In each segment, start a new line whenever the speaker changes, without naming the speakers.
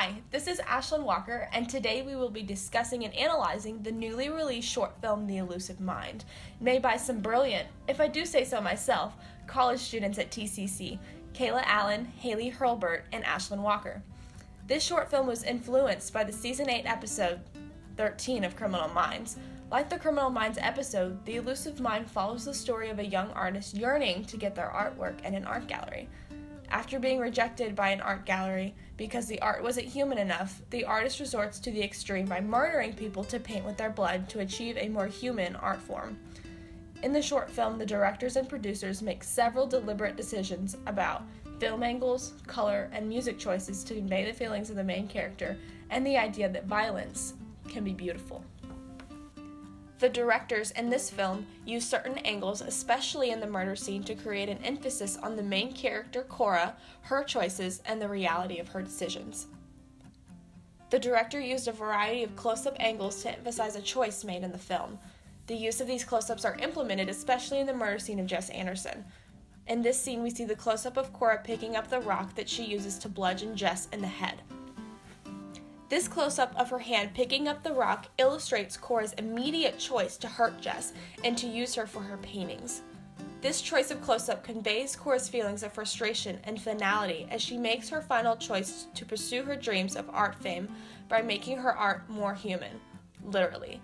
Hi, this is Ashlyn Walker, and today we will be discussing and analyzing the newly released short film, The Elusive Mind, made by some brilliant, if I do say so myself, college students at TCC, Kayla Allen, Haley Hurlbert, and Ashlyn Walker. This short film was influenced by the Season 8 episode 13 of Criminal Minds. Like the Criminal Minds episode, The Elusive Mind follows the story of a young artist yearning to get their artwork in an art gallery. After being rejected by an art gallery because the art wasn't human enough, the artist resorts to the extreme by murdering people to paint with their blood to achieve a more human art form. In the short film, the directors and producers make several deliberate decisions about film angles, color, and music choices to convey the feelings of the main character and the idea that violence can be beautiful. The directors in this film use certain angles, especially in the murder scene, to create an emphasis on the main character, Cora, her choices, and the reality of her decisions. The director used a variety of close-up angles to emphasize a choice made in the film. The use of these close-ups are implemented especially in the murder scene of Jess Anderson. In this scene, we see the close-up of Cora picking up the rock that she uses to bludgeon Jess in the head. This close-up of her hand picking up the rock illustrates Cora's immediate choice to hurt Jess and to use her for her paintings. This choice of close-up conveys Cora's feelings of frustration and finality as she makes her final choice to pursue her dreams of art fame by making her art more human, literally.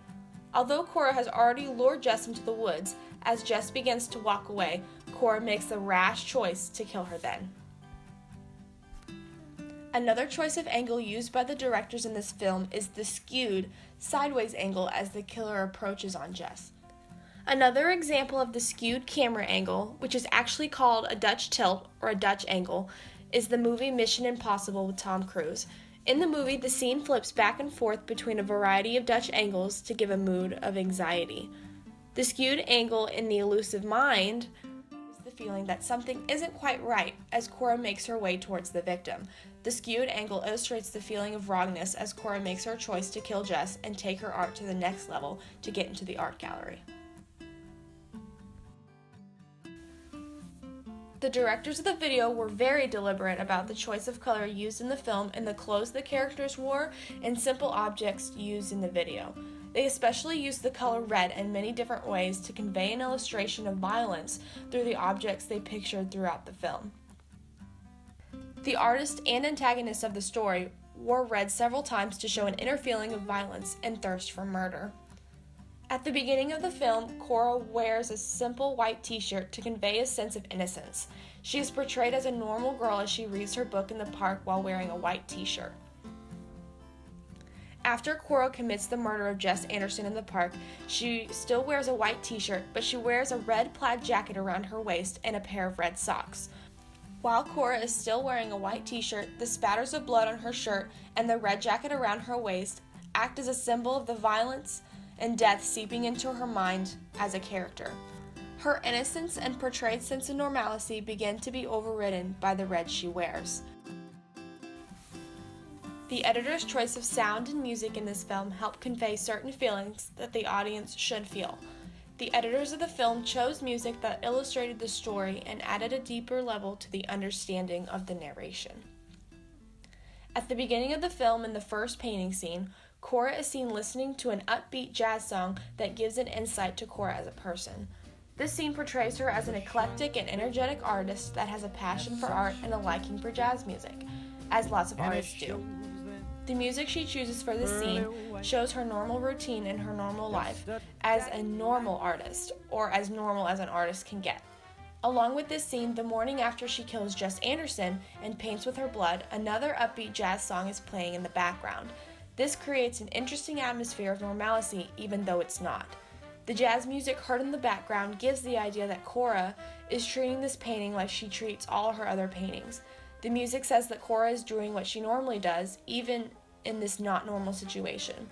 Although Cora has already lured Jess into the woods, as Jess begins to walk away, Cora makes the rash choice to kill her then. Another choice of angle used by the directors in this film is the skewed, sideways angle as the killer approaches on Jess. Another example of the skewed camera angle, which is actually called a Dutch tilt or a Dutch angle, is the movie Mission Impossible with Tom Cruise. In the movie, the scene flips back and forth between a variety of Dutch angles to give a mood of anxiety. The skewed angle in The Elusive Mind is the feeling that something isn't quite right as Cora makes her way towards the victim. The skewed angle illustrates the feeling of wrongness as Cora makes her choice to kill Jess and take her art to the next level to get into the art gallery. The directors of the video were very deliberate about the choice of color used in the film and the clothes the characters wore and simple objects used in the video. They especially used the color red in many different ways to convey an illustration of violence through the objects they pictured throughout the film. The artist and antagonist of the story wore red several times to show an inner feeling of violence and thirst for murder. At the beginning of the film, Cora wears a simple white t-shirt to convey a sense of innocence. She is portrayed as a normal girl as she reads her book in the park while wearing a white t-shirt. After Cora commits the murder of Jess Anderson in the park, she still wears a white t-shirt, but she wears a red plaid jacket around her waist and a pair of red socks. While Cora is still wearing a white t-shirt, the spatters of blood on her shirt and the red jacket around her waist act as a symbol of the violence and death seeping into her mind as a character. Her innocence and portrayed sense of normalcy begin to be overridden by the red she wears. The editor's choice of sound and music in this film helped convey certain feelings that the audience should feel. The editors of the film chose music that illustrated the story and added a deeper level to the understanding of the narration. At the beginning of the film, in the first painting scene, Cora is seen listening to an upbeat jazz song that gives an insight to Cora as a person. This scene portrays her as an eclectic and energetic artist that has a passion for art and a liking for jazz music, as lots of artists do. The music she chooses for this scene shows her normal routine in her normal life as a normal artist, or as normal as an artist can get. Along with this scene, the morning after she kills Jess Anderson and paints with her blood, another upbeat jazz song is playing in the background. This creates an interesting atmosphere of normalcy, even though it's not. The jazz music heard in the background gives the idea that Cora is treating this painting like she treats all her other paintings. The music says that Cora is doing what she normally does, even in this not normal situation.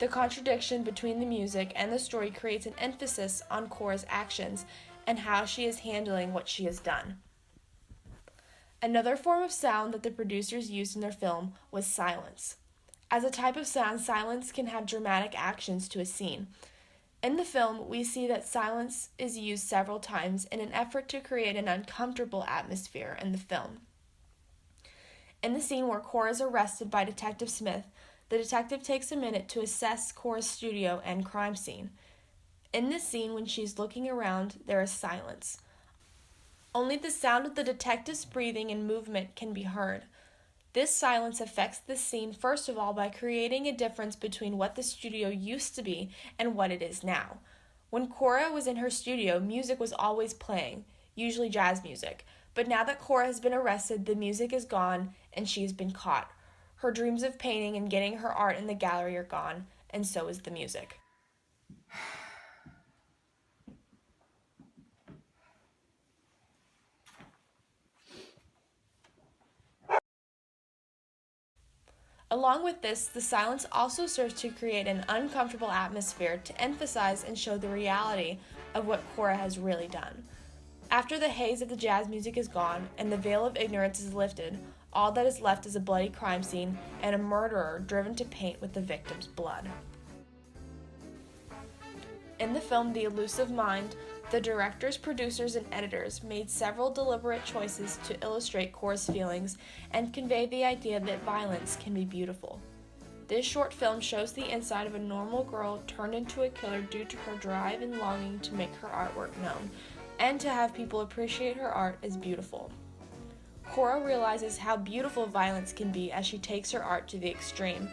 The contradiction between the music and the story creates an emphasis on Cora's actions and how she is handling what she has done. Another form of sound that the producers used in their film was silence. As a type of sound, silence can have dramatic actions to a scene. In the film, we see that silence is used several times in an effort to create an uncomfortable atmosphere in the film. In the scene where Cora is arrested by Detective Smith, the detective takes a minute to assess Cora's studio and crime scene. In this scene, when she's looking around, there is silence. Only the sound of the detective's breathing and movement can be heard. This silence affects the scene first of all by creating a difference between what the studio used to be and what it is now. When Cora was in her studio, music was always playing, usually jazz music. But now that Cora has been arrested, the music is gone and she has been caught. Her dreams of painting and getting her art in the gallery are gone, and so is the music. Along with this, the silence also serves to create an uncomfortable atmosphere to emphasize and show the reality of what Cora has really done. After the haze of the jazz music is gone and the veil of ignorance is lifted, all that is left is a bloody crime scene and a murderer driven to paint with the victim's blood. In the film The Elusive Mind, the directors, producers, and editors made several deliberate choices to illustrate Cora's feelings and convey the idea that violence can be beautiful. This short film shows the inside of a normal girl turned into a killer due to her drive and longing to make her artwork known, and to have people appreciate her art as beautiful. Cora realizes how beautiful violence can be as she takes her art to the extreme.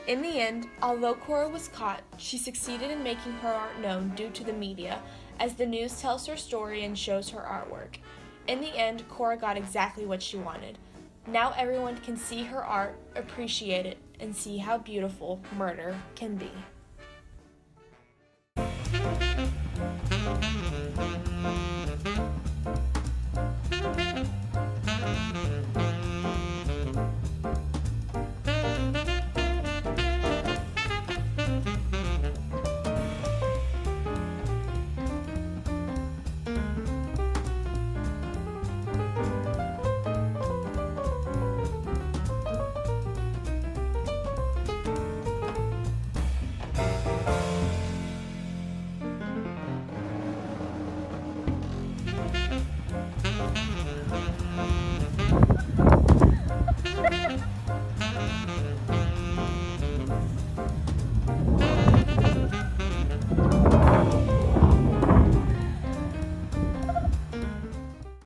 In the end, although Cora was caught, she succeeded in making her art known due to the media, as the news tells her story and shows her artwork. In the end, Cora got exactly what she wanted. Now everyone can see her art, appreciate it, and see how beautiful murder can be.